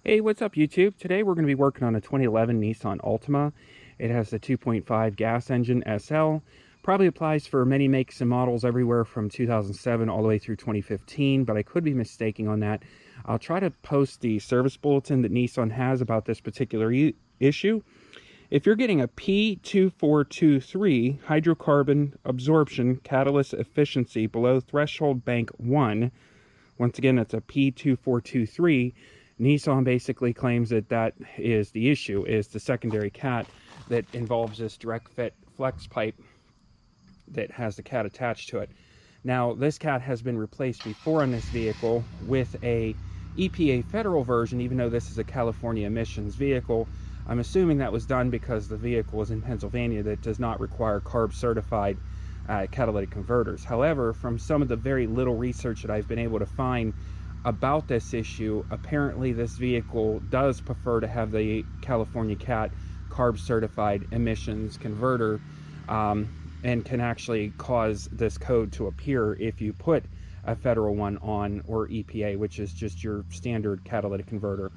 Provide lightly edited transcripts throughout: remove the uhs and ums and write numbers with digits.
Hey, what's up YouTube? Today we're going to be working on a 2011 Nissan Altima. It has the 2.5 gas engine SL. Probably applies for many makes and models everywhere from 2007 all the way through 2015, but I could be mistaken on that. I'll try to post the service bulletin that Nissan has about this particular issue. If you're getting a P2423 hydrocarbon absorption catalyst efficiency below threshold bank 1, once again, that's a P2423, Nissan basically claims that that is the issue, is the secondary cat that involves this direct fit flex pipe that has the cat attached to it. Now, this cat has been replaced before on this vehicle with a EPA federal version, even though this is a California emissions vehicle. I'm assuming that was done because the vehicle is in Pennsylvania that does not require C.A.R.B certified catalytic converters. However, from some of the very little research that I've been able to find about this issue, apparently this vehicle does prefer to have the California CAT C.A.R.B certified emissions converter, and can actually cause this code to appear if you put a federal one on, or EPA, which is just your standard catalytic converter.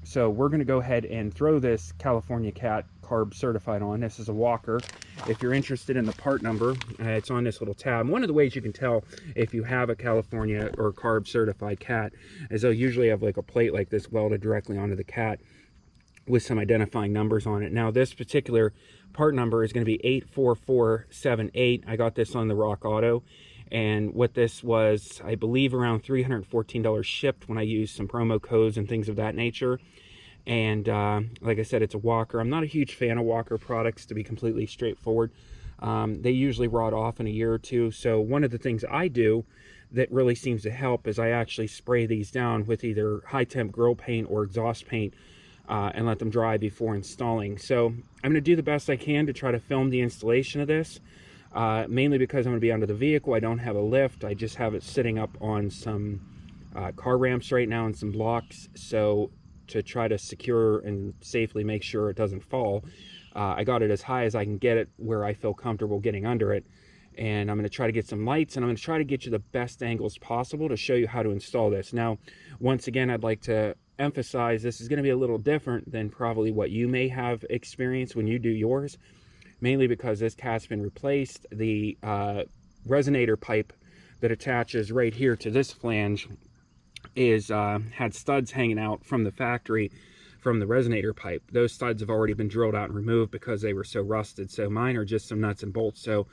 So we're going to go ahead and throw this California CAT C.A.R.B certified on. This is a walker. If you're interested in the part number, it's on this little tab. One of the ways you can tell if you have a California or C.A.R.B certified CAT is they'll usually have like a plate like this welded directly onto the CAT with some identifying numbers on it. Now this particular part number is going to be 84478. I got this on the Rock Auto, and what this was, I believe, around $314 shipped when I used some promo codes and things of that nature. And like I said, it's a walker. I'm not a huge fan of walker products, to be completely straightforward. They usually rot off in a year or two. So one of the things I do that really seems to help is I actually spray these down with either high temp grill paint or exhaust paint, and let them dry before installing. So I'm going to do the best I can to try to film the installation of this, mainly because I'm going to be under the vehicle. I don't have a lift. I just have it sitting up on some car ramps right now and some blocks, so to try to secure and safely make sure it doesn't fall, I got it as high as I can get it where I feel comfortable getting under it. And I'm going to try to get some lights, and I'm going to try to get you the best angles possible to show you how to install this. Now, once again, I'd like to emphasize this is going to be a little different than probably what you may have experienced when you do yours, mainly because this cat's been replaced. The resonator pipe that attaches right here to this flange is had studs hanging out from the factory from the resonator pipe. Those studs have already been drilled out and removed because they were so rusted. So mine are just some nuts and bolts. So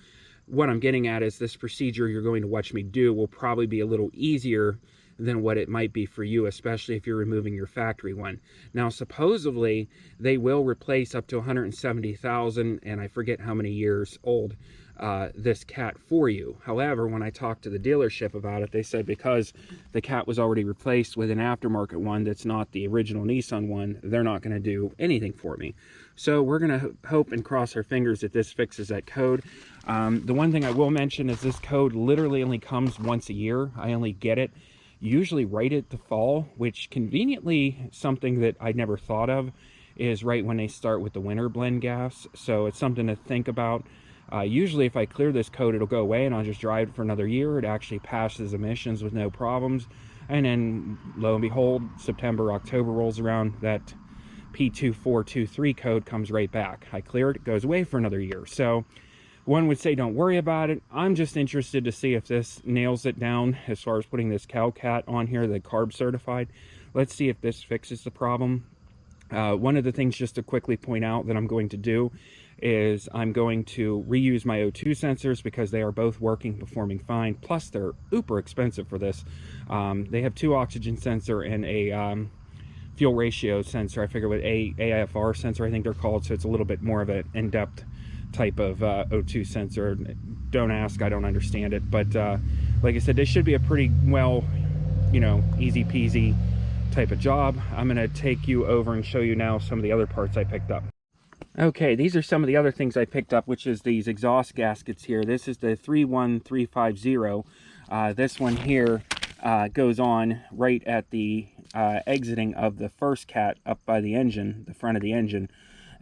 what I'm getting at is this procedure you're going to watch me do will probably be a little easier than what it might be for you, especially if you're removing your factory one. Now, supposedly they will replace up to 170,000, and I forget how many years old, this cat for you. However, when I talked to the dealership about it, they said because the cat was already replaced with an aftermarket one that's not the original Nissan one, they're not going to do anything for me. So we're going to hope and cross our fingers that this fixes that code. The one thing I will mention is this code literally only comes once a year. I only get it usually right at the fall, which conveniently, something that I never thought of, is right when they start with the winter blend gas. So it's something to think about. Usually if I clear this code, it'll go away and I'll just drive it for another year. It actually passes emissions with no problems. And then lo and behold, September, October rolls around, that P2423 code comes right back. I clear it, it goes away for another year. So one would say don't worry about it. I'm just interested to see if this nails it down as far as putting this CalCat on here, the C.A.R.B certified. Let's see if this fixes the problem. One of the things just to quickly point out that I'm going to do is I'm going to reuse my O2 sensors because they are both working, performing fine. Plus they're uber expensive for this. They have 2 oxygen sensor and a fuel ratio sensor. I figure with AFR sensor, I think they're called. So it's a little bit more of an in-depth type of O2 sensor. Don't ask, I don't understand it. But like I said, this should be a pretty well, easy peasy type of job. I'm going to take you over and show you now some of the other parts I picked up. Okay, these are some of the other things I picked up, which is these exhaust gaskets here. This is the 31350. This one here goes on right at the exiting of the first cat up by the engine, the front of the engine,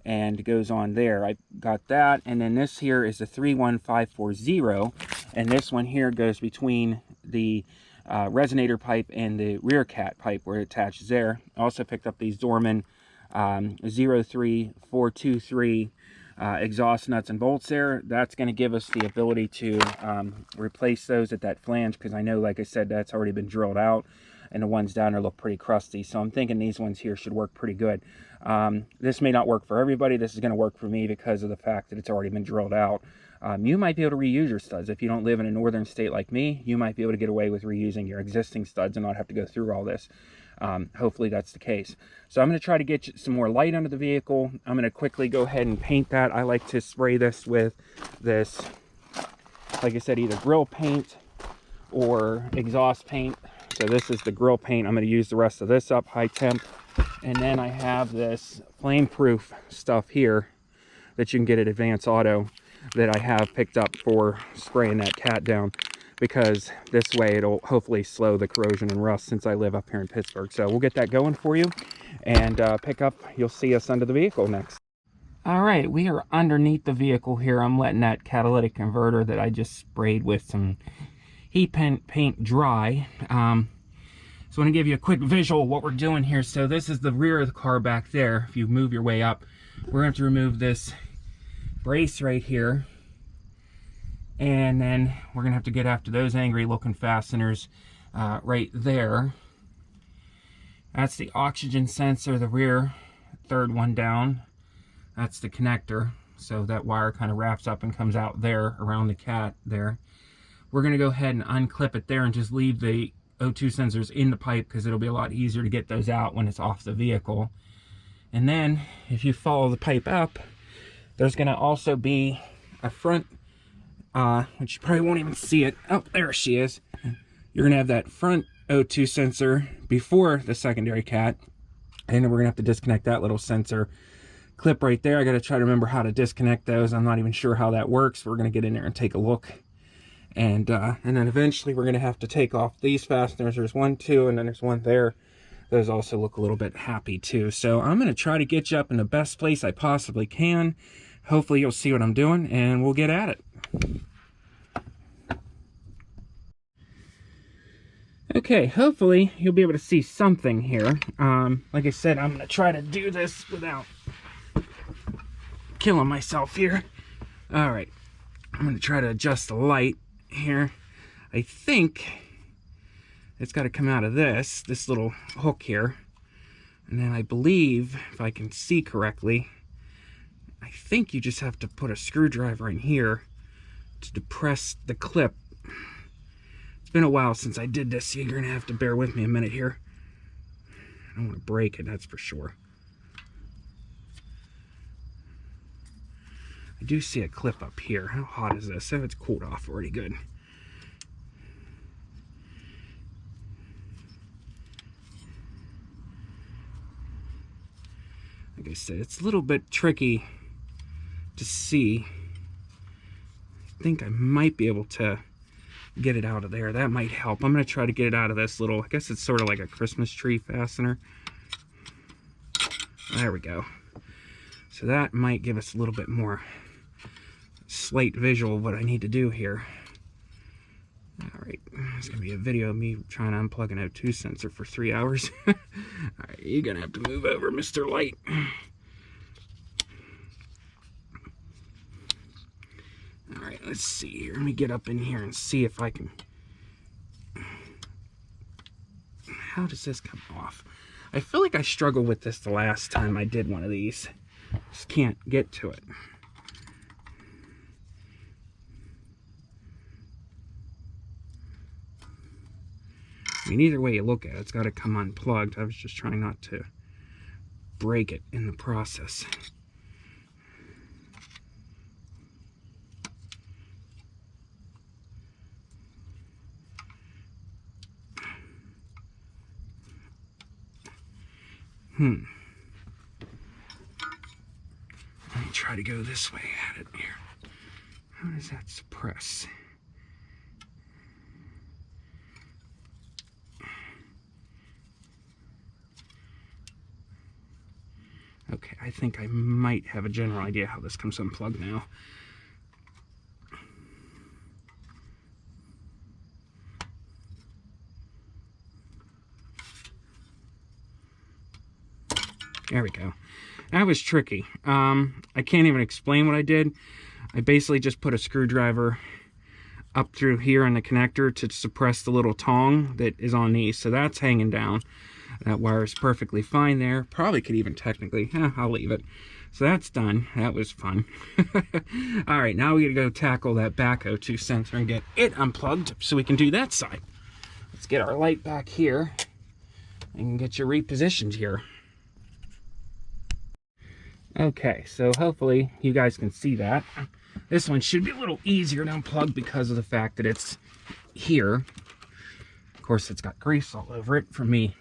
and goes on there. I got that. And then this here is the 31540, and this one here goes between the resonator pipe and the rear cat pipe where it attaches there. I also picked up these Dorman 03423 exhaust nuts and bolts there. That's going to give us the ability to replace those at that flange, because I know, like I said, that's already been drilled out, and the ones down there look pretty crusty. So I'm thinking these ones here should work pretty good. This may not work for everybody. This is going to work for me because of the fact that it's already been drilled out. You might be able to reuse your studs. If you don't live in a northern state like me, you might be able to get away with reusing your existing studs and not have to go through all this. Hopefully that's the case. So I'm going to try to get some more light under the vehicle. I'm going to quickly go ahead and paint that. I like to spray this with this, like I said, either grill paint or exhaust paint. So this is the grill paint. I'm going to use the rest of this up high temp. And then I have this flame-proof stuff here that you can get at Advance Auto that I have picked up for spraying that cat down, because this way it'll hopefully slow the corrosion and rust since I live up here in Pittsburgh. So we'll get that going for you and pick up. You'll see us under the vehicle next. All right, we are underneath the vehicle here. I'm letting that catalytic converter that I just sprayed with some heat paint dry. So I want to give you a quick visual of what we're doing here. So this is the rear of the car back there. If you move your way up, we're going to have to remove this brace right here. And then we're going to have to get after those angry looking fasteners right there. That's the oxygen sensor, the rear, third one down. That's the connector. So that wire kind of wraps up and comes out there around the cat there. We're going to go ahead and unclip it there and just leave the O2 sensors in the pipe, because it'll be a lot easier to get those out when it's off the vehicle. And then if you follow the pipe up, there's going to also be a front, which you probably won't even see it. Oh, there she is. You're going to have that front O2 sensor before the secondary cat. And then we're going to have to disconnect that little sensor clip right there. I got to try to remember how to disconnect those. I'm not even sure how that works. We're going to get in there and take a look. And then eventually we're going to have to take off these fasteners. There's one, two, and then there's one there. Those also look a little bit happy too. So I'm going to try to get you up in the best place I possibly can. Hopefully you'll see what I'm doing, and we'll get at it. Okay, hopefully you'll be able to see something here. Like I said, I'm going to try to do this without killing myself here. All right, I'm going to try to adjust the light here. I think it's got to come out of this little hook here. And then I believe, if I can see correctly, I think you just have to put a screwdriver in here to depress the clip. It's been a while since I did this, so you're going to have to bear with me a minute here. I don't want to break it, that's for sure. I do see a clip up here. How hot is this? Oh, it's cooled off already good. Like I said, it's a little bit tricky to see. I think I might be able to get it out of there. That might help. I'm going to try to get it out of this little, I guess it's sort of like a Christmas tree fastener. There we go. So that might give us a little bit more slight visual of what I need to do here. Alright, it's going to be a video of me trying to unplug an O2 sensor for 3 hours. Alright, you're going to have to move over, Mr. Light. Alright, let's see here. Let me get up in here and see if I can... How does this come off? I feel like I struggled with this the last time I did one of these. Just can't get to it. I mean, either way you look at it, it's got to come unplugged. I was just trying not to break it in the process. Let me try to go this way at it here. How does that suppress? Okay, I think I might have a general idea how this comes unplugged now. There we go. That was tricky. I can't even explain what I did. I basically just put a screwdriver up through here on the connector to suppress the little tongue that is on these. So that's hanging down. That wire is perfectly fine there. Probably could even technically, I'll leave it. So that's done. That was fun. All right, now we gotta go tackle that back O2 sensor and get it unplugged so we can do that side. Let's get our light back here and get you repositioned here. Okay, so hopefully you guys can see that. This one should be a little easier to unplug because of the fact that it's here. Of course, it's got grease all over it from me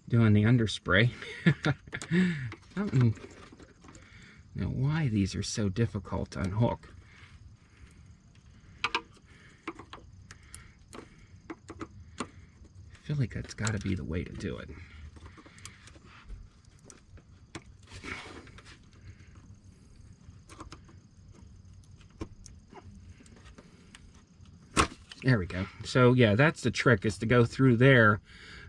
doing the underspray. I don't know why these are so difficult to unhook. I feel like that's got to be the way to do it. There we go. So yeah, that's the trick, is to go through there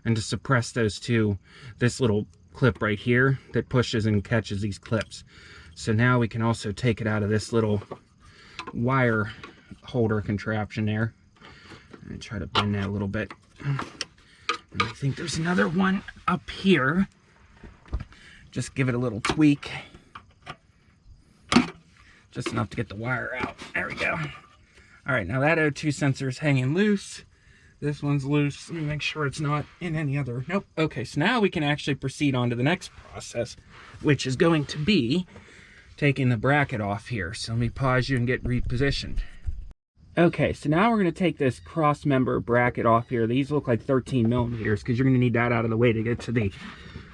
and to suppress those two, this little clip right here that pushes and catches these clips. So now we can also take it out of this little wire holder contraption there. And try to bend that a little bit. And I think there's another one up here. Just give it a little tweak. Just enough to get the wire out. There we go. All right, now that O2 sensor is hanging loose. This one's loose. Let me make sure it's not in any other. Nope. Okay, so now we can actually proceed on to the next process, which is going to be taking the bracket off here. So let me pause you and get repositioned. Okay, so now we're going to take this cross member bracket off here. These look like 13 millimeters because you're going to need that out of the way to get to the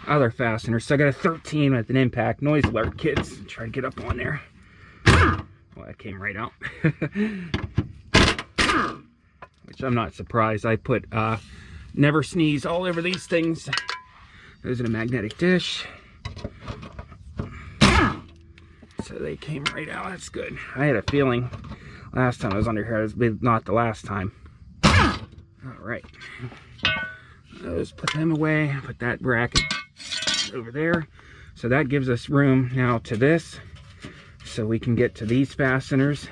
other fastener. So I got a 13 with an impact. Noise alert, kids. Try to get up on there. Well, that came right out. Which I'm not surprised. I put Never Sneeze all over these things. There's a magnetic dish. So they came right out. That's good. I had a feeling last time I was under here, it was not the last time. Alright. Let's put them away. Put that bracket over there. So that gives us room now to this, so we can get to these fasteners.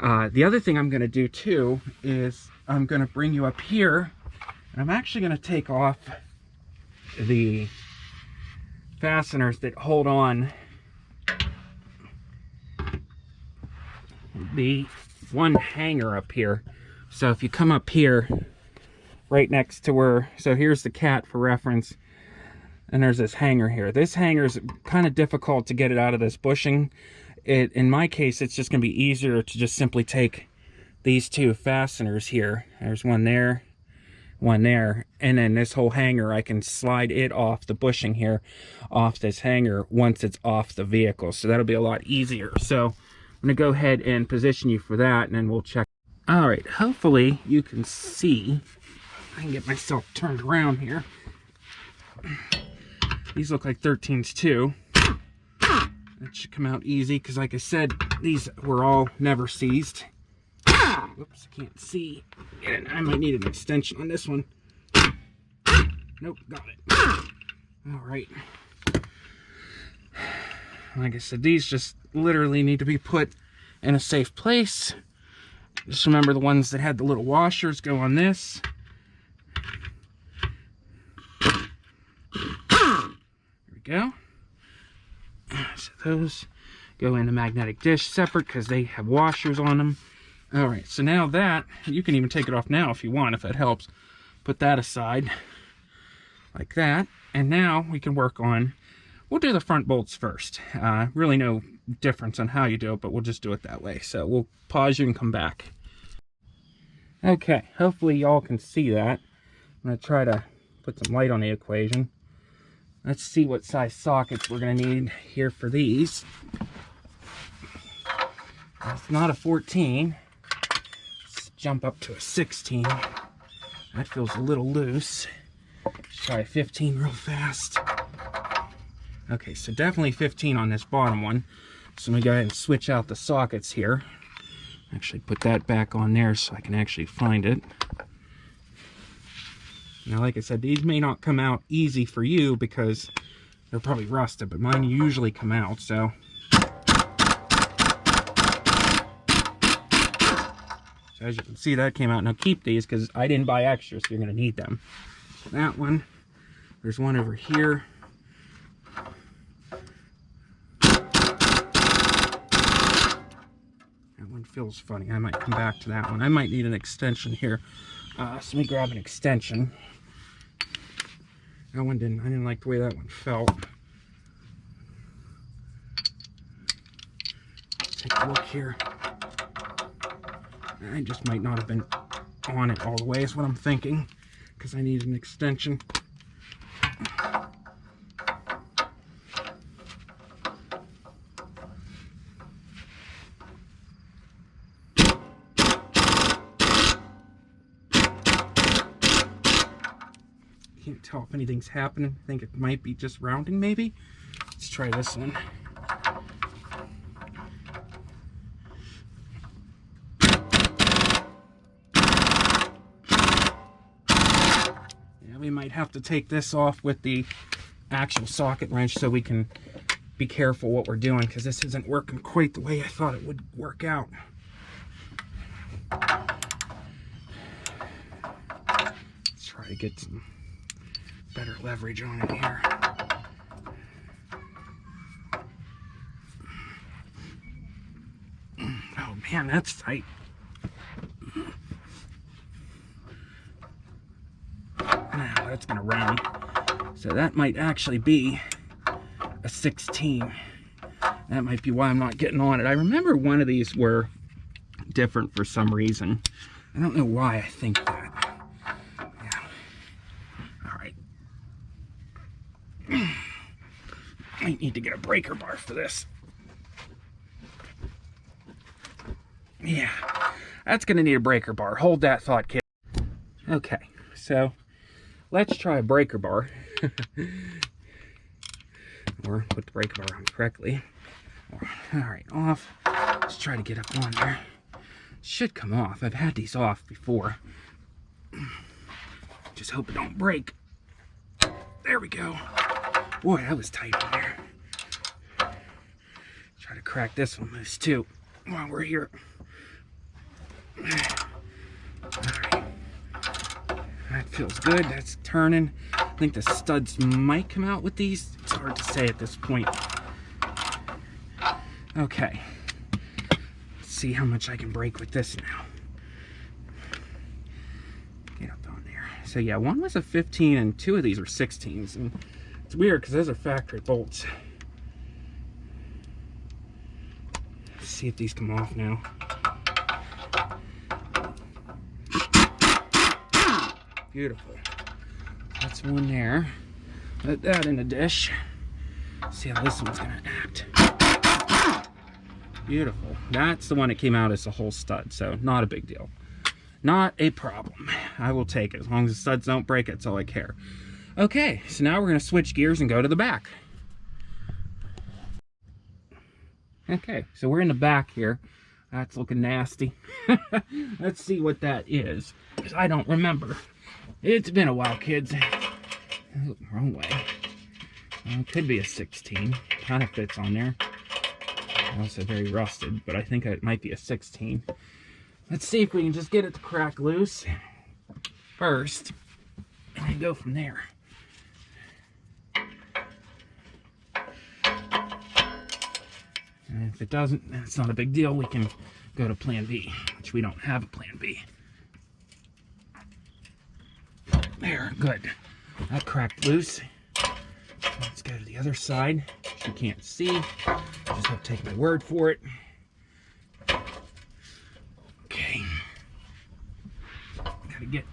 The other thing I'm going to do too is I'm going to bring you up here, and I'm actually going to take off the fasteners that hold on the one hanger up here. So if you come up here right next to where, so here's the cat for reference, and there's this hanger here. This hanger is kind of difficult to get it out of this bushing. In my case, it's just going to be easier to just simply take these two fasteners here. There's one there, and then this whole hanger, I can slide it off the bushing here, off this hanger once it's off the vehicle. So that'll be a lot easier. So I'm going to go ahead and position you for that, and then we'll check. All right, hopefully you can see. I can get myself turned around here. These look like 13s too. That should come out easy because, like I said, these were all never seized. Whoops, I can't see. I might need an extension on this one. Nope, got it. All right. Like I said, these just literally need to be put in a safe place. Just remember the ones that had the little washers go on this. There we go. So those go in the magnetic dish separate because they have washers on them. All right, so now that, you can even take it off now if you want, if that helps. Put that aside like that. And now we can work on, we'll do the front bolts first. Really no difference on how you do it, but we'll just do it that way. So we'll pause you and come back. Okay, hopefully y'all can see that. I'm going to try to put some light on the equation. Let's see what size sockets we're going to need here for these. It's not a 14. Let's jump up to a 16. That feels a little loose. Let's try a 15 real fast. Okay, so definitely 15 on this bottom one. So I'm going to go ahead and switch out the sockets here. Actually put that back on there so I can actually find it. Now, like I said, these may not come out easy for you because They're probably rusted, but mine usually come out, so. So as you can see, that came out. Now keep these because I didn't buy extras, so you're going to need them. So that one, there's one over here. That one feels funny. I might come back to that one. I might need an extension here. So let me grab an extension. That one didn't, I didn't like the way that one felt. Take a look here. I just might not have been on it all the way is what I'm thinking, because I need an extension. Can't tell if anything's happening. I think it might be just rounding, maybe. Let's try this one. Yeah, we might have to take this off with the actual socket wrench so we can be careful what we're doing, because this isn't working quite the way I thought it would work out. Let's try to get some better leverage on it here. Oh man, that's tight. Now that's gonna round. So that might actually be a 16. That might be why I'm not getting on it. I remember one of these were different for some reason. I don't know why I think that. Yeah. All right. I need to get a breaker bar for this. Yeah, that's gonna need a breaker bar. Hold that thought, kid. Okay, so let's try a breaker bar. Or put the breaker bar on correctly. All right, off. Let's try to get up on there. Should come off. I've had these off before. Just hope it don't break. There we go. Boy, that was tight on there. Try to crack this one loose too while we're here. Alright. That feels good. That's turning. I think the studs might come out with these. It's hard to say at this point. Okay. Let's see how much I can break with this now. Get up on there. So yeah, one was a 15 and two of these are 16s. And it's weird because those are factory bolts. Let's see if these come off now. Beautiful. That's one there. Put that in the dish. See how this one's gonna act. Beautiful. That's the one that came out as a whole stud, so not a big deal. Not a problem. I will take it. As long as the studs don't break, that's all I care. Okay, so now we're gonna switch gears and go to the back. Okay, so we're in the back here. That's looking nasty. Let's see what that is, because I don't remember. It's been a while, kids. Oh, wrong way. It could be a 16. Kind of fits on there. Also very rusted, but I think it might be a 16. Let's see if we can just get it to crack loose first, and then go from there. And if it doesn't, then it's not a big deal. We can go to plan B, which we don't have a plan B. There, good. That cracked loose. Let's go to the other side. You can't see. Just have to take my word for it. Okay. Gotta get,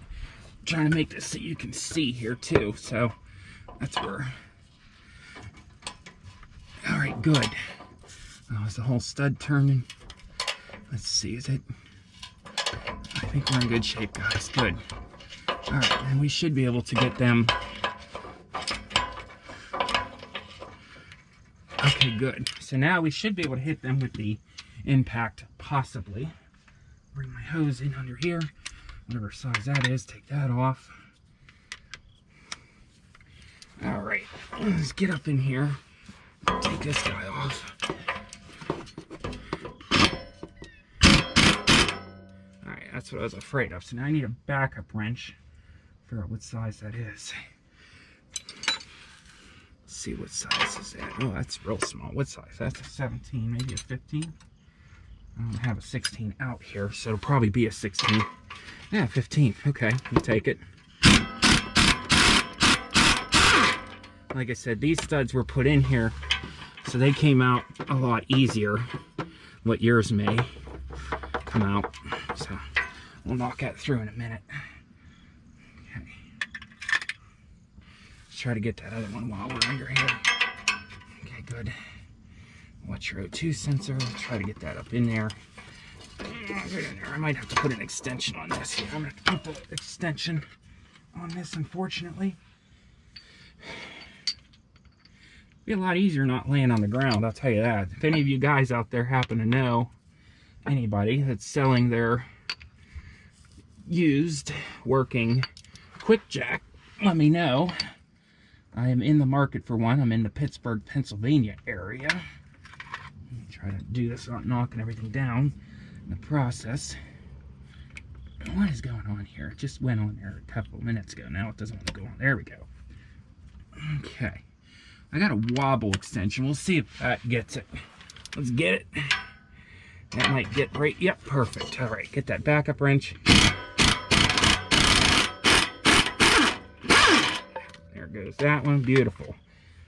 trying to make this so you can see here too. So that's where. All right, good. Oh, is the whole stud turning? Let's see, is it? I think we're in good shape, guys. Good. All right, and we should be able to get them. Okay, good. So now we should be able to hit them with the impact, possibly. Bring my hose in under here, whatever size that is, take that off. All right, let's get up in here. Take this guy off. All right, that's what I was afraid of. So now I need a backup wrench. Figure out what size that is. Let's see what size is that. Oh, that's real small. What size? That's a 17, maybe a 15. I don't have a 16 out here, so it'll probably be a 16. Yeah, 15. Okay, we'll take it. Like I said, these studs were put in here, so they came out a lot easier. What yours may come out. So we'll knock that through in a minute. Okay. Let's try to get that other one while we're under here. Okay, good. Watch your O2 sensor. Let's try to get that up in there. Get in there. I might have to put an extension on this here. I'm going to have to put the extension on this, unfortunately. Be a lot easier not laying on the ground, I'll tell you that. If any of you guys out there happen to know anybody that's selling their used working quick jack, let me know. I am in the market for one. I'm in the Pittsburgh, Pennsylvania area. Let me try to do this without knocking everything down in the process. What is going on here? It just went on there a couple of minutes ago. Now it doesn't want to go on. There we go. Okay. I got a wobble extension. We'll see if that gets it. Let's get it. That might get right. Yep, perfect. All right, get that backup wrench. There goes that one. Beautiful.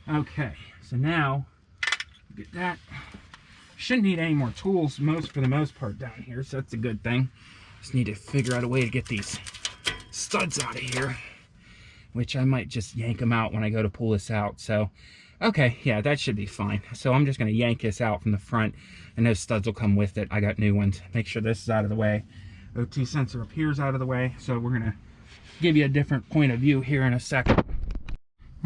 Okay, so now get that. Shouldn't need any more tools for the most part down here, so that's a good thing. Just need to figure out a way to get these studs out of here, which I might just yank them out when I go to pull this out. So, okay, yeah, that should be fine. So I'm just going to yank this out from the front, and those studs will come with it. I got new ones. Make sure this is out of the way. O2 sensor up here is out of the way. So we're going to give you a different point of view here in a second.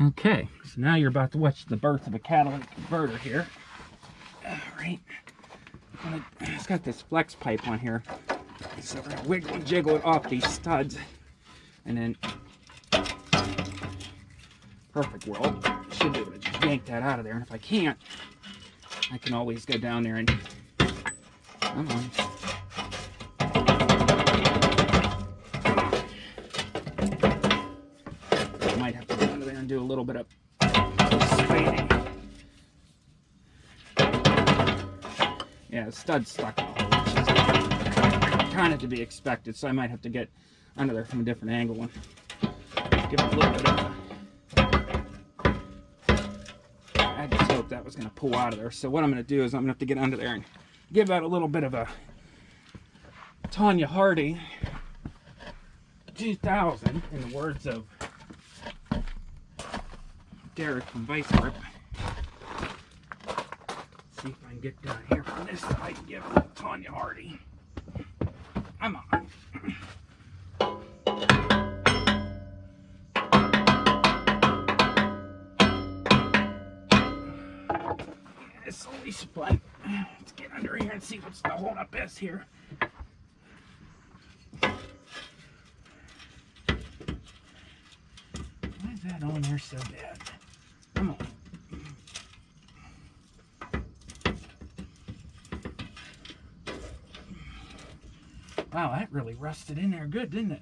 Okay, so now you're about to watch the birth of a catalytic converter here. All right. It's got this flex pipe on here. So we're going to wiggle and jiggle it off these studs. And then perfect world, should be able to just yank that out of there. And if I can't, I can always go down there and come on. I might have to go under there and do a little bit of spading. Yeah, the stud's stuck in the hole, which is kind of to be expected. So I might have to get under there from a different angle and give it a little bit of a... I just hoped that was going to pull out of there. So what I'm going to do is I'm going to have to get under there and give that a little bit of a Tanya Hardy 2000, in the words of Derek from Vice Grip. See if I can get down here from this side and give it a Tanya Hardy. Come on. It's only split. Let's get under here and see what's the hold up is here. Why is that on there so bad? Come on. Wow, that really rusted in there good, didn't it?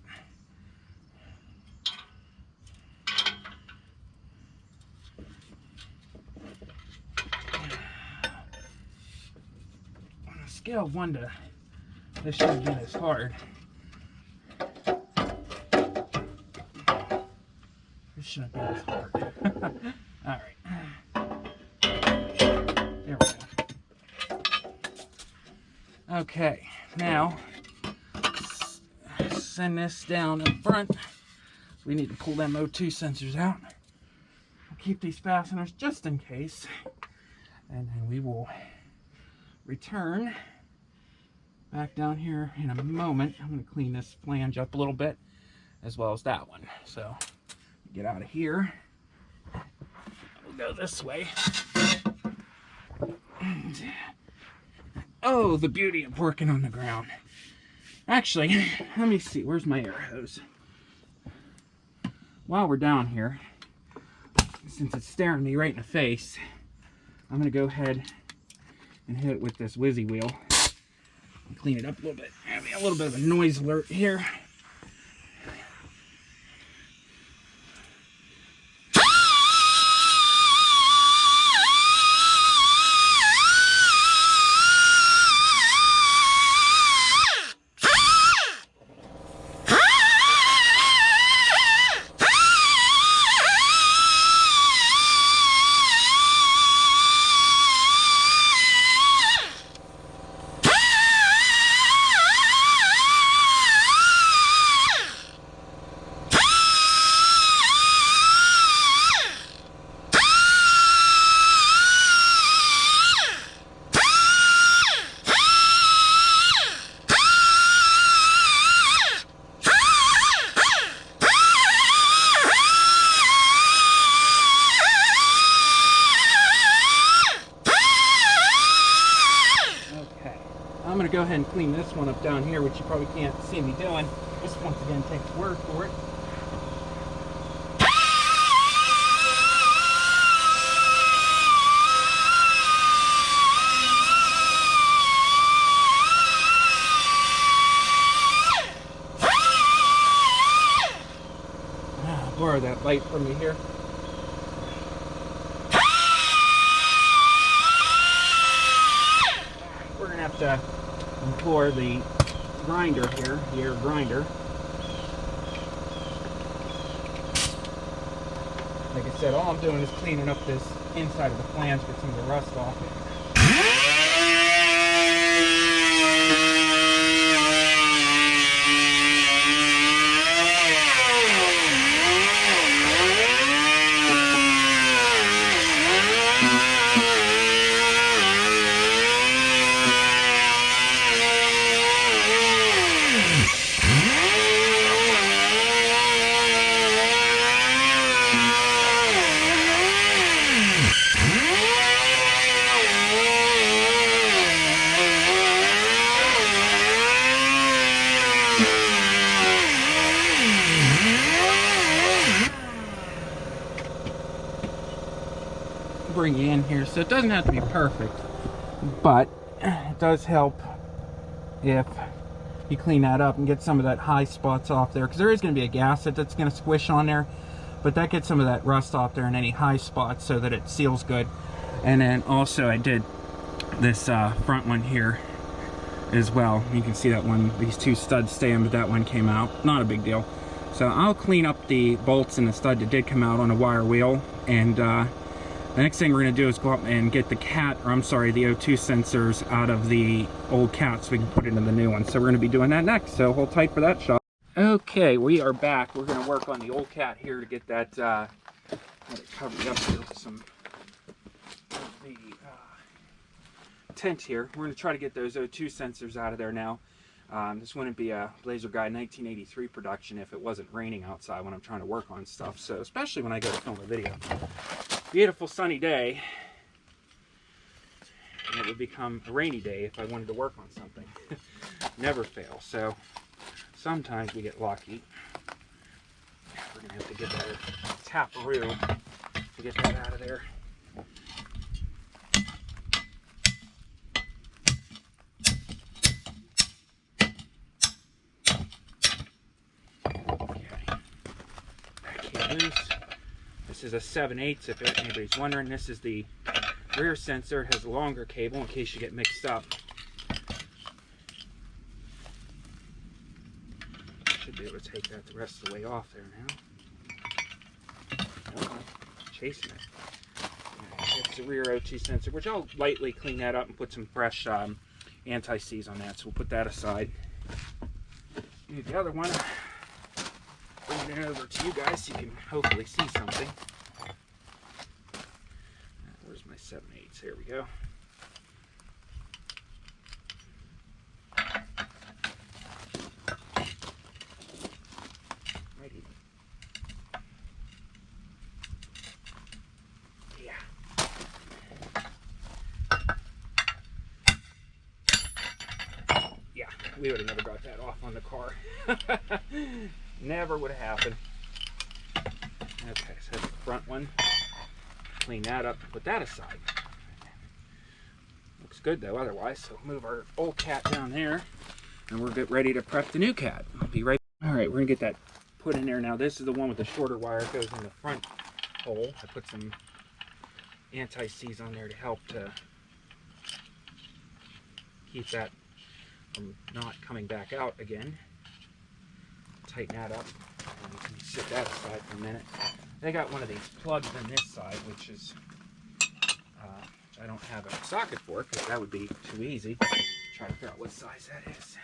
On a scale of 1 to, this shouldn't be this hard. This shouldn't be this hard. All right. There we go. Okay, now send this down in front. We need to pull them O2 sensors out. I'll keep these fasteners just in case. And then we will return back down here in a moment. I'm going to clean this flange up a little bit, as well as that one. So get out of here. We'll go this way. And, oh, the beauty of working on the ground. Actually, let me see. Where's my air hose? While we're down here, since it's staring me right in the face, I'm going to go ahead and hit it with this whizzy wheel. Clean it up a little bit. Having a little bit of a noise alert here. I'm going to go ahead and clean this one up down here, which you probably can't see me doing. Just once again, take the word for it. Borrow that light from me here. We're going to have to employ the grinder here, the air grinder. Like I said, all I'm doing is cleaning up this inside of the flange, get some of the rust off it. Bring you in here, so it doesn't have to be perfect, but it does help if you clean that up and get some of that high spots off there, because there is going to be a gasket that's going to squish on there, but that gets some of that rust off there and any high spots so that it seals good. And then also I did this front one here as well. You can see that one, these two studs stay in, but that one came out. Not a big deal. So I'll clean up the bolts and the stud that did come out on a wire wheel, and the next thing we're going to do is go up and get the the O2 sensors out of the old cat so we can put it in the new one. So we're going to be doing that next, so hold tight for that shot. Okay, we are back. We're going to work on the old cat here to get that covered up here with some of the tent here. We're going to try to get those O2 sensors out of there now. This wouldn't be a Laser Guide 1983 production if it wasn't raining outside when I'm trying to work on stuff, so especially when I go to film a video. Beautiful sunny day, and it would become a rainy day if I wanted to work on something. Never fail. So sometimes we get lucky. We're gonna have to get that taparoo to get that out of there. Okay, back here loose. This is a 7/8, if anybody's wondering. This is the rear sensor. It has a longer cable in case you get mixed up. Should be able to take that the rest of the way off there now. Oh, chasing it. It's the rear O2 sensor, which I'll lightly clean that up and put some fresh anti-seize on that, so we'll put that aside. Need the other one. Bring it over to you guys so you can hopefully see something. Where's my 7/8? Here we go. Righty. Yeah. Yeah, we would have never got that off on the car. Never would have happened. Okay, so that's the front one. clean that up and put that aside. Looks good though otherwise, so move our old cat down there and we'll get ready to prep the new cat. I'll be right back. All right, we're gonna get that put in there now. This is the one with the shorter wire. It goes in the front hole. I put some anti-seize on there to help to keep that from not coming back out again. Tighten that up and you can set that aside for a minute. They got one of these plugs on this side, which is I don't have a socket for because that would be too easy. Try to figure out what size that is.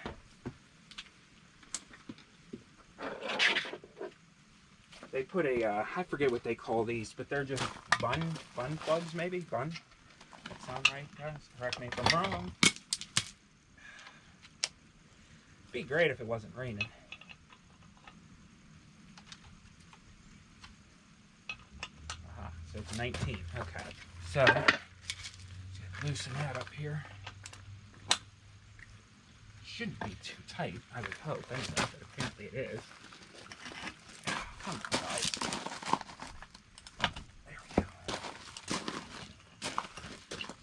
They put a I forget what they call these, but they're just bun plugs, maybe bun. That sound right, guys? Correct me if I'm wrong. It'd be great if it wasn't raining. So it's 19. Okay. So loosen that up here. Shouldn't be too tight, I would hope. Anyway, but apparently it is. Come on, guys. There we go.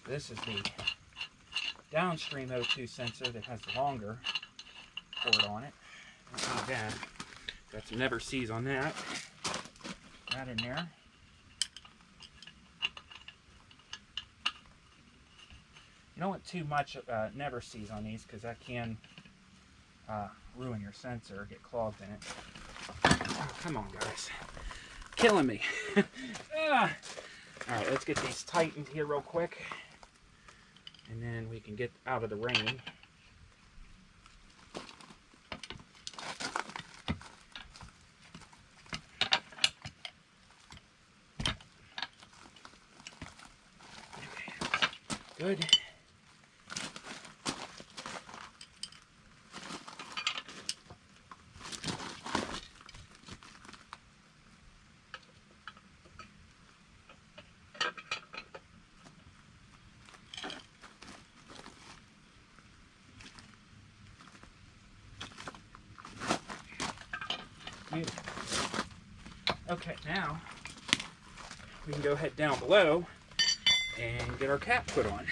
This is the downstream O2 sensor that has the longer cord on it. Don't need that. Got some never sees on that. That in there. You don't want too much never sees on these because that can ruin your sensor or get clogged in it. Oh, come on, guys. Killing me. Alright, let's get these tightened here real quick. And then we can get out of the rain. Good. Okay, now we can go head down below and get our cap put on.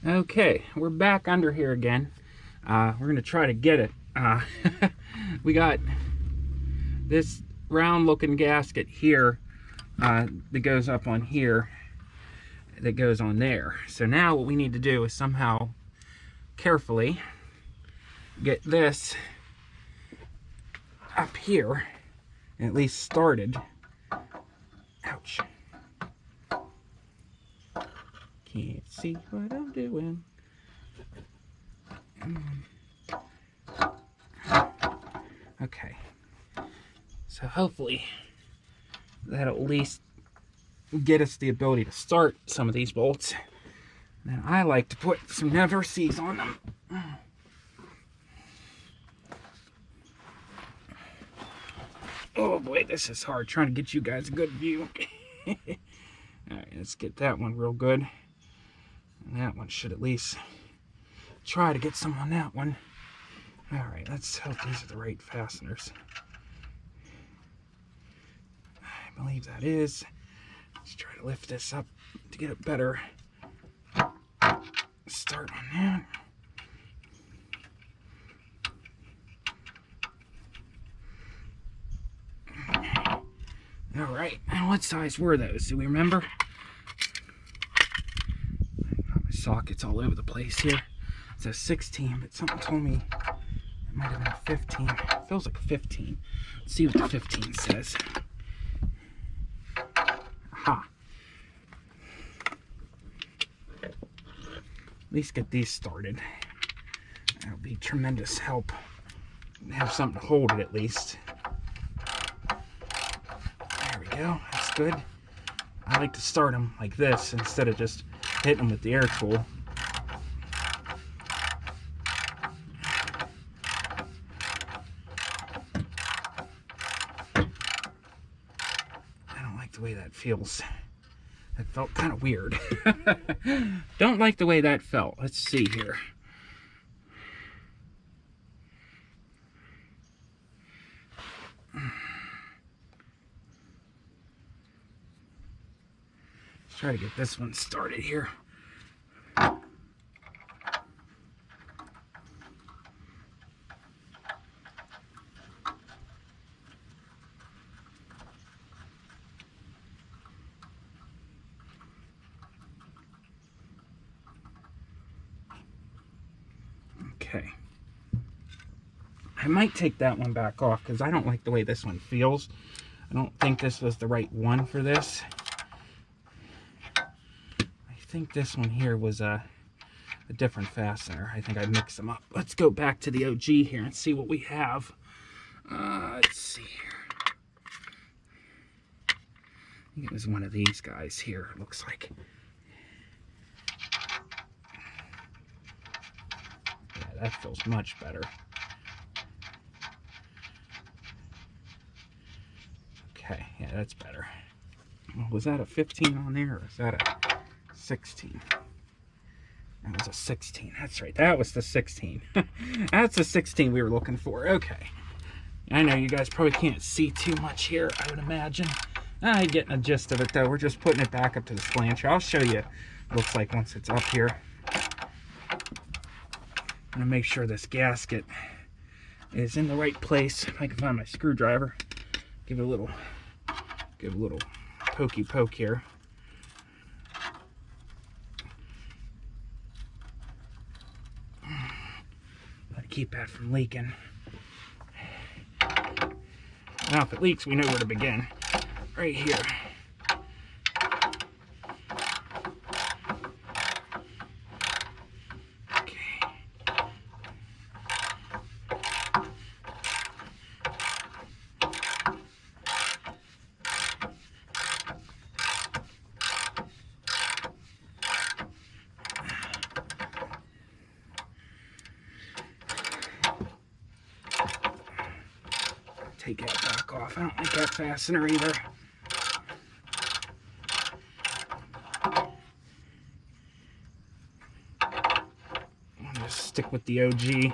Okay, we're back under here again. We're going to try to get it. We got this round looking gasket here that goes up on here, that goes on there. So now what we need to do is somehow carefully get this up here, and at least started. Ouch. Can't see what I'm doing. Okay. So hopefully that'll at least get us the ability to start some of these bolts. And then I like to put some never sees on them. Oh boy, this is hard, trying to get you guys a good view. Alright, let's get that one real good. And that one should at least try to get some on that one. Alright, let's hope these are the right fasteners. I believe that is. Let's try to lift this up to get a better start on that. Alright, and what size were those? Do we remember? Got my sockets all over the place here. It says 16, but something told me it might have been 15. It feels like 15. Let's see what the 15 says. Aha. At least get these started. That'll be tremendous help. Have something to hold it at least. There we go. That's good. I like to start them like this instead of just hitting them with the air tool. I don't like the way that feels. That felt kind of weird. Don't like the way that felt. Let's see here. Let's try to get this one started here. Okay. I might take that one back off because I don't like the way this one feels. I don't think this was the right one for this. I think this one here was a different fastener. I think I mixed them up. Let's go back to the OG here and see what we have. Let's see here. I think it was one of these guys here, it looks like. Yeah, that feels much better. Okay, yeah, that's better. Well, was that a 15 on there, or is that a 16? That was a 16. That's right. That was the 16. That's the 16 we were looking for. Okay. I know you guys probably can't see too much here, I would imagine. I'm getting a gist of it, though. We're just putting it back up to the flange. I'll show you what it looks like once it's up here. I'm going to make sure this gasket is in the right place. If I can find my screwdriver. Give it a little pokey poke here. Gotta keep that from leaking. Now if it leaks, we know where to begin. Right here. Take that back off. I don't like that fastener either. I'm gonna stick with the OG.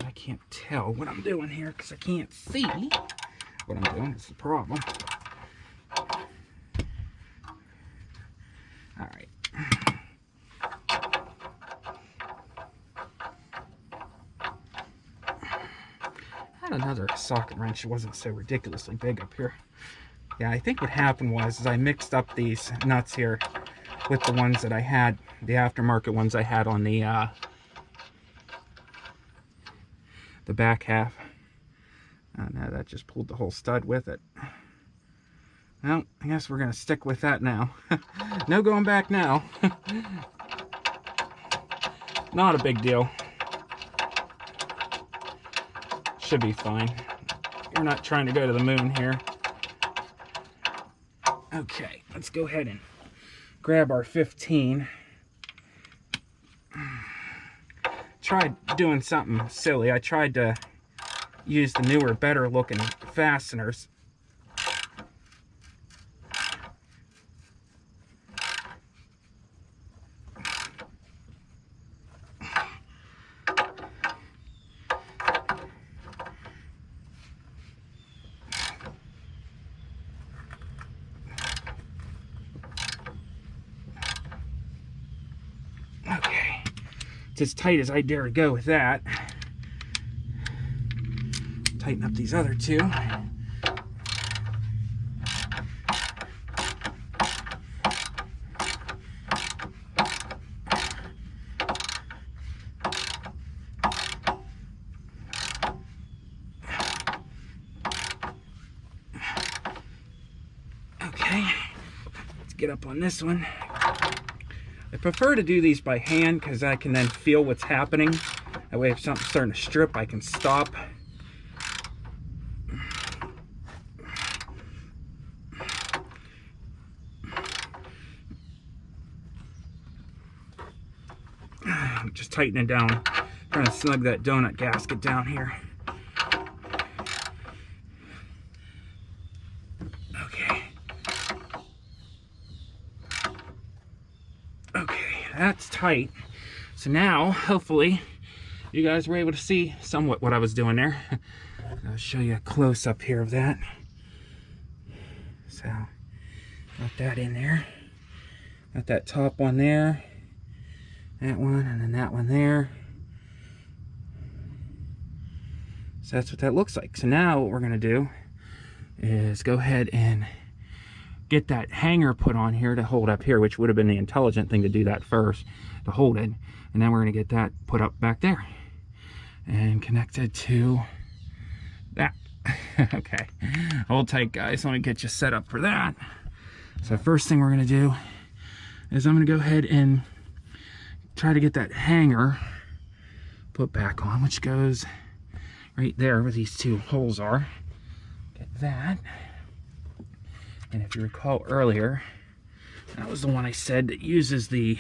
I can't tell what I'm doing here because I can't see what I'm doing. It's the problem. All right. Another socket wrench. It wasn't so ridiculously big up here. Yeah, I think what happened was I mixed up these nuts here with the ones that I had, the aftermarket ones I had on the back half. Oh, no, that just pulled the whole stud with it. Well, I guess we're gonna stick with that now. No going back now. Not a big deal. Should be fine. We're not trying to go to the moon here. Okay, let's go ahead and grab our 15. Tried doing something silly. I tried to use the newer, better looking fasteners. As tight as I dare to go with that. Tighten up these other two. Okay, let's get up on this one. I prefer to do these by hand because I can then feel what's happening. That way if something's starting to strip, I can stop. I'm just tightening down, trying to snug that donut gasket down here. Okay. that's tight. So now, hopefully, you guys were able to see somewhat what I was doing there. I'll show you a close-up here of that. So, got that in there. Got that top one there. That one, and then that one there. So that's what that looks like. So now what we're going to do is go ahead and get that hanger put on here to hold up here, which would have been the intelligent thing to do that first, to hold it. And then we're going to get that put up back there and connected to that. Okay, hold tight, guys. Let me get you set up for that. So first thing we're going to do is I'm going to go ahead and try to get that hanger put back on, which goes right there where these two holes are. Get that. And if you recall earlier, that was the one I said that uses the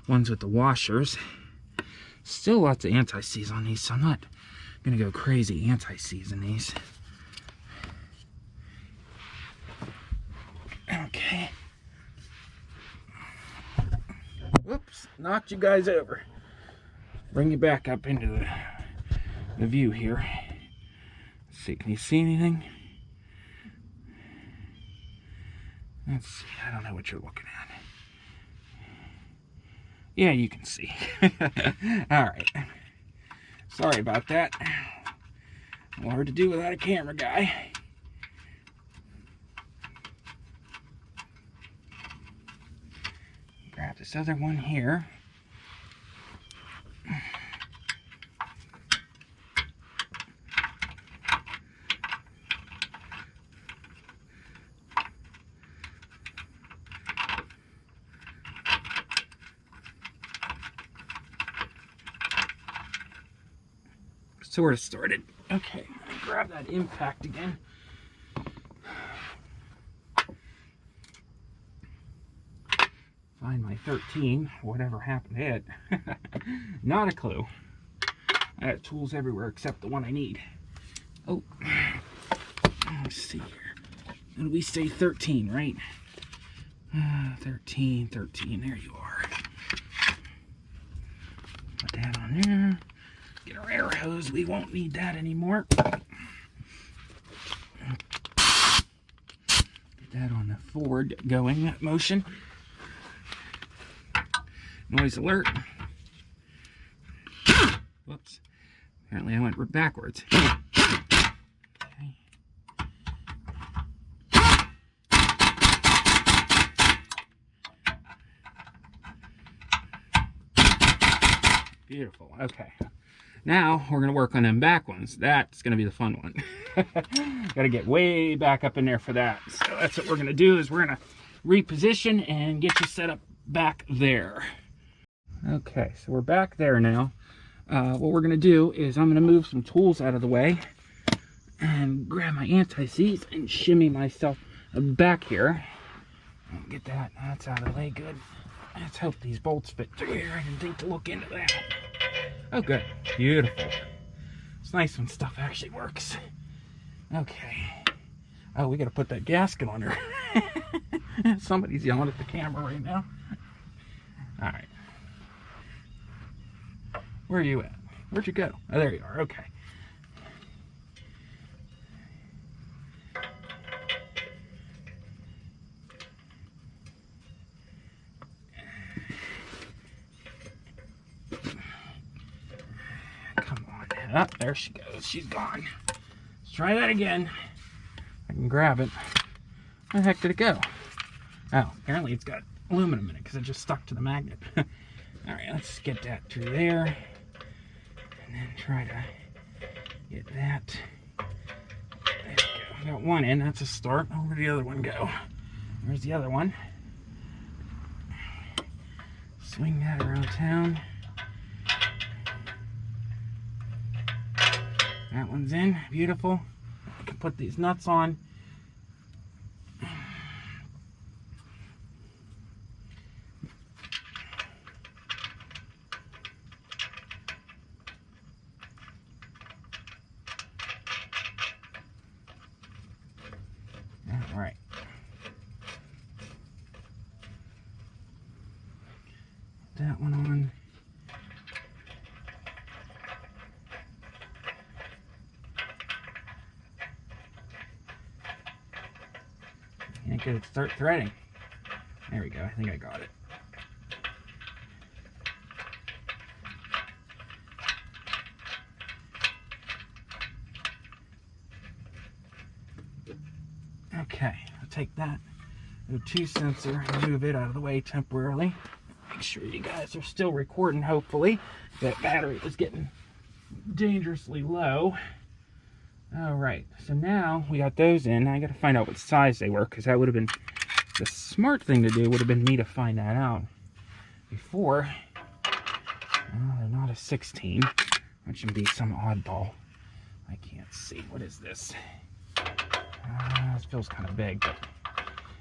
ones with the washers. Still lots of anti-seize on these, so I'm not gonna go crazy anti-seize in these. Okay. Whoops, knocked you guys over. Bring you back up into the view here. Let's see, can you see anything? Let's see, I don't know what you're looking at. Yeah, you can see. Alright. Sorry about that. A little hard to do without a camera guy. Grab this other one here. Sort of started. Okay, grab that impact again. Find my 13, whatever happened to it. Not a clue. I have tools everywhere except the one I need. Oh, let's see here. And we say 13, right? 13, there you are. Put that on there. Get our air hose, we won't need that anymore. Get that on the forward going motion. Noise alert. Whoops. Apparently I went backwards. Okay. Beautiful. Okay. Now we're going to work on them back ones. That's going to be the fun one. Got to get way back up in there for that. So that's what we're going to do, is we're going to reposition and get you set up back there. Okay, so we're back there now. What we're going to do is I'm going to move some tools out of the way and grab my anti-seize and shimmy myself back here. Get that. That's out of the way. Good. Let's hope these bolts fit through here. I didn't think to look into that. Oh, good. Beautiful. It's nice when stuff actually works. Okay. Oh, we got to put that gasket on her. Somebody's yelling at the camera right now. All right. Where are you at? Where'd you go? Oh, there you are. Okay. Come on. Oh, there she goes. She's gone. Let's try that again. I can grab it. Where the heck did it go? Oh, apparently it's got aluminum in it because it just stuck to the magnet. All right, let's get that through there. And then try to get that. There we go. Got one in. That's a start. Where'd the other one go? There's the other one. Swing that around town. That one's in. Beautiful. I can put these nuts on. that one on. And it could start threading. There we go. I think I got it. Okay, I'll take that O2 sensor and move it out of the way temporarily. Make sure you guys are still recording, hopefully. That battery is getting dangerously low. Alright, so now we got those in. I gotta find out what size they were, because that would have been the smart thing to do, would have been me to find that out before. Well, they're not a 16, which would be some oddball. I can't see. What is this? This feels kind of big, but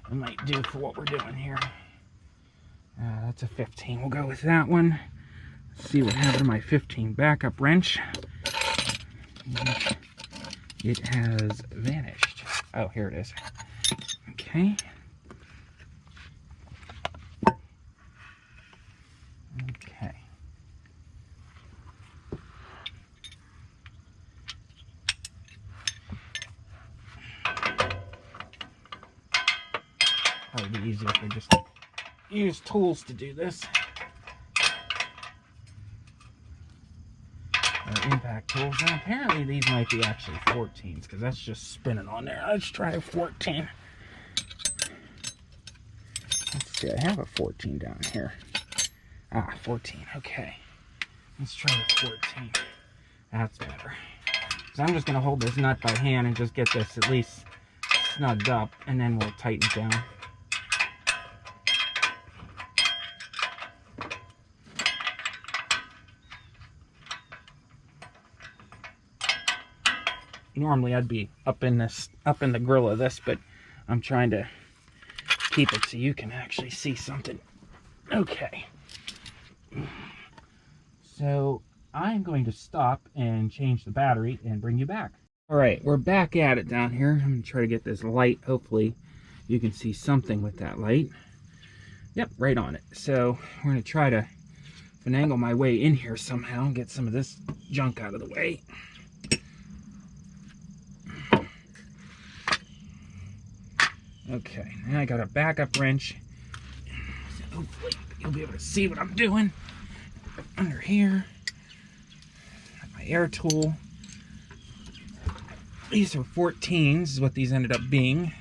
it might do for what we're doing here. That's a 15. We'll go with that one. Let's see what happened to my 15 backup wrench. It has vanished. Oh, here it is. Okay. Okay. Probably be easier if I just use tools to do this. Impact tools. And apparently these might be actually 14s, because that's just spinning on there. Let's try a 14. Let's see, I have a 14 down here. 14. Okay. Let's try the 14. That's better. So I'm just going to hold this nut by hand and just get this at least snugged up, and then we'll tighten it down. Normally I'd be up in the grill of this, but I'm trying to keep it so you can actually see something. Okay. So I'm going to stop and change the battery and bring you back. All right, we're back at it down here. I'm gonna try to get this light. Hopefully you can see something with that light. Yep, right on it. So we're gonna try to finagle my way in here somehow and get some of this junk out of the way. Okay, now I got a backup wrench. So hopefully you'll be able to see what I'm doing. Under here, got my air tool. These are 14s, is what these ended up being.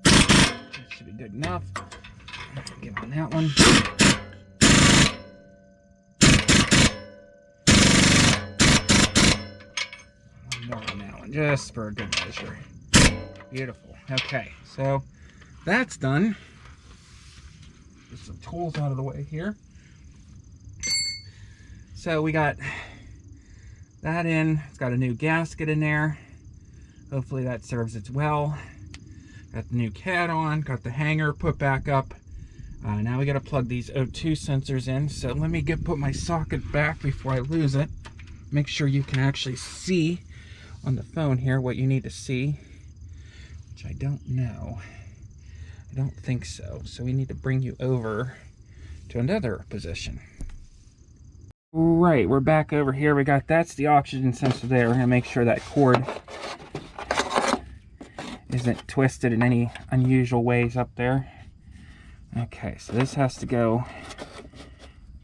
That should be good enough. Get on that one. More on that one, just for a good measure. Beautiful. Okay, so that's done. Get some tools out of the way here. So we got that in. It's got a new gasket in there. Hopefully that serves it well. Got the new cat on. Got the hanger put back up. Now we got to plug these O2 sensors in. So let me put my socket back before I lose it. Make sure you can actually see on the phone here what you need to see, which I don't know. I don't think so. So we need to bring you over to another position. Right, we're back over here. That's the oxygen sensor there. We're gonna make sure that cord isn't twisted in any unusual ways up there. Okay, so this has to go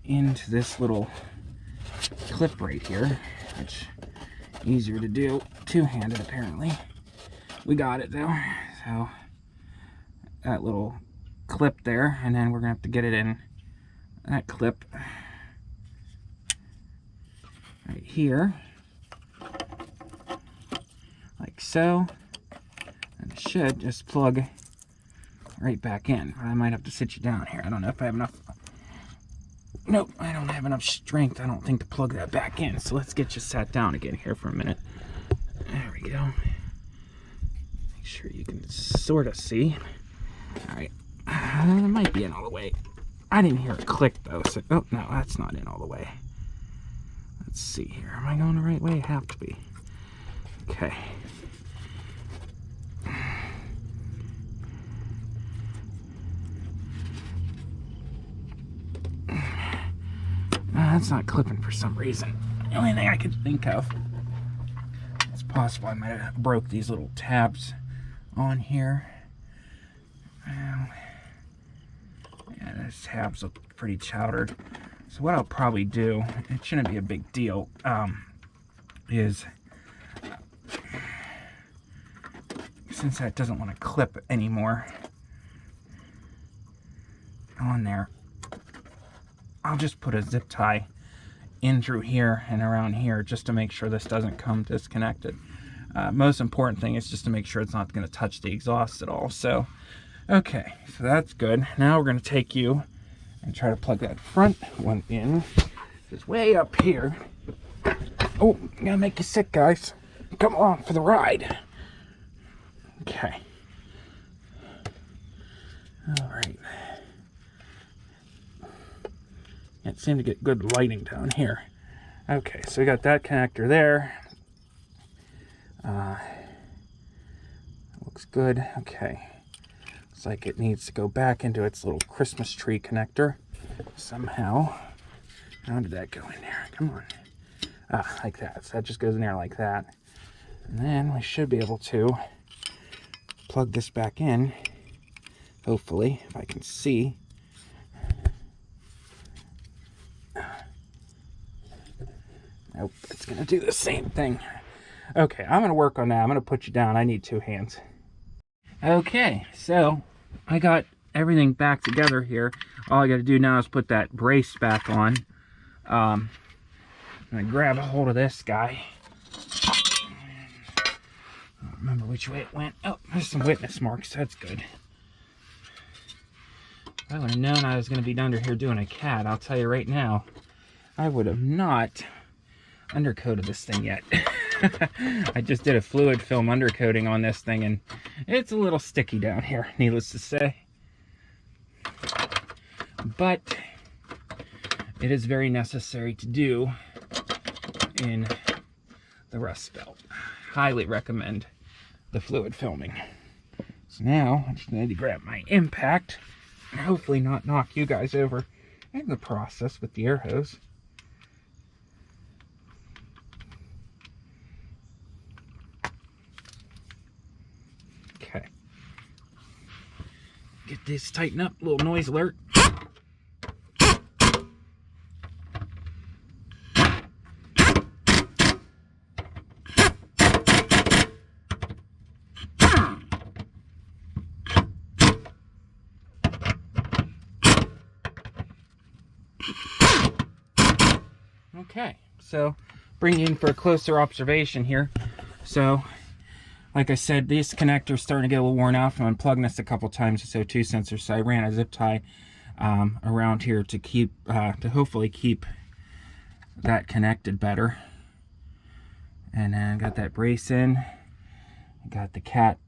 into this little clip right here, which easier to do two-handed apparently. We got it though. So that little clip there, and then we're gonna have to get it in that clip right here, like so, and it should just plug right back in. I might have to sit you down here. I don't know if I have enough. Nope, I don't have enough strength, I don't think, to plug that back in. So let's get you sat down again here for a minute. There we go. Make sure you can sort of see. All right, it might be in all the way. I didn't hear it click though, so, oh no, that's not in all the way. Let's see here, am I going the right way? I have to be. Okay. That's not clipping for some reason. The only thing I could think of, it's possible I might have broke these little tabs on here. Well, yeah, those tabs look pretty chowdered. So what I'll probably do, it shouldn't be a big deal, is since that doesn't want to clip anymore on there, I'll just put a zip tie in through here and around here just to make sure this doesn't come disconnected. Most important thing is just to make sure it's not going to touch the exhaust at all. So, okay, so that's good. Now we're going to take you and try to plug that front one in. It's way up here. Oh, I'm gonna make you sick, guys. Come along for the ride. Okay. All right. Can't seem to get good lighting down here. Okay, so we got that connector there. Looks good. Okay. Looks like it needs to go back into its little Christmas tree connector somehow. How did that go in there? Come on. Like that. So that just goes in there like that. And then we should be able to plug this back in. Hopefully, if I can see. Nope, it's going to do the same thing. Okay, I'm going to work on that. I'm going to put you down. I need 2 hands. Okay, so I got everything back together here. All I got to do now is put that brace back on. I'm going to grab a hold of this guy. I don't remember which way it went. Oh, there's some witness marks. That's good. If I would have known I was going to be under here doing a CAD, I'll tell you right now, I would have not undercoated this thing yet. I just did a fluid film undercoating on this thing, and it's a little sticky down here, needless to say. But it is very necessary to do in the rust belt. Highly recommend the fluid filming. So now I just need to grab my impact and hopefully not knock you guys over in the process with the air hose. Okay. Get this tightened up, little noise alert. Okay, so bring you in for a closer observation here. So, like I said, this connector's starting to get a little worn out from unplugging this a couple times with O2 sensors. So I ran a zip tie around here to keep, to hopefully keep that connected better. And then got that brace in. Got the cat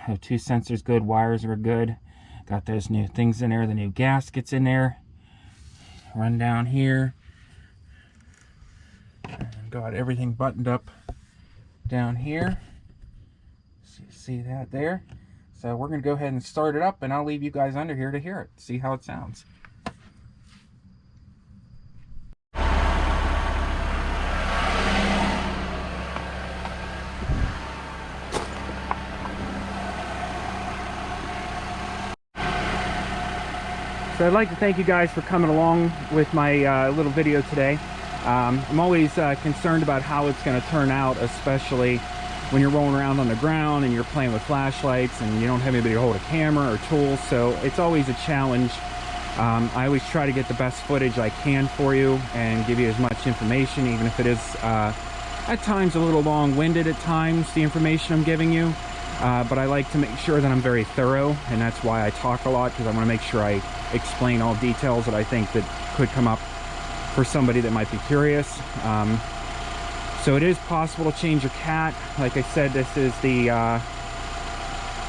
O2 sensors good, wires are good. Got those new things in there, the new gaskets in there. Run down here. And got everything buttoned up down here. See that there? So we're going to go ahead and start it up, and I'll leave you guys under here to hear it, see how it sounds. So I'd like to thank you guys for coming along with my little video today. I'm always concerned about how it's going to turn out, especially when you're rolling around on the ground and you're playing with flashlights and you don't have anybody to hold a camera or tools, so it's always a challenge. I always try to get the best footage I can for you and give you as much information, even if it is at times a little long-winded at times, the information I'm giving you. But I like to make sure that I'm very thorough, and that's why I talk a lot, because I want to make sure I explain all details that I think that could come up for somebody that might be curious. So it is possible to change your cat. Like I said, this is the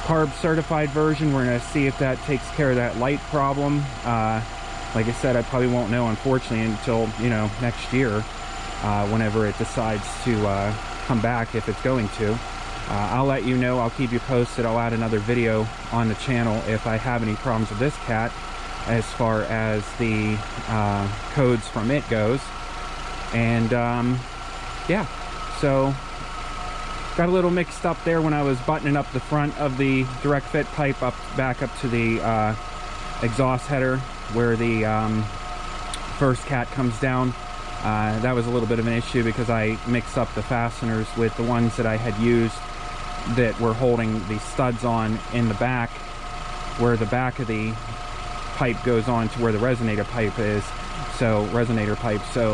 C.A.R.B certified version. We're going to see if that takes care of that light problem. Like I said, I probably won't know, unfortunately, until, you know, next year, whenever it decides to come back if it's going to. I'll let you know. I'll keep you posted. I'll add another video on the channel if I have any problems with this cat as far as the codes from it goes. And yeah, so got a little mixed up there when I was buttoning up the front of the direct fit pipe back up to the exhaust header where the first cat comes down. That was a little bit of an issue because I mixed up the fasteners with the ones that I had used that were holding the studs on in the back, where the back of the pipe goes on to where the resonator pipe is. So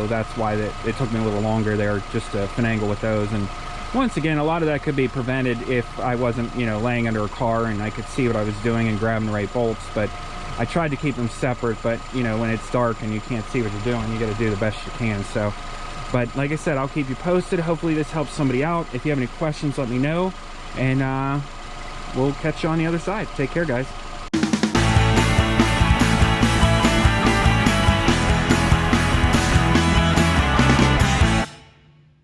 that's why it took me a little longer there just to finagle with those. And once again, a lot of that could be prevented if I wasn't, you know, laying under a car and I could see what I was doing and grabbing the right bolts. But I tried to keep them separate, but you know, when it's dark and you can't see what you're doing, you got to do the best you can. So, but like I said, I'll keep you posted. Hopefully this helps somebody out. If you have any questions, let me know, and we'll catch you on the other side. Take care, guys.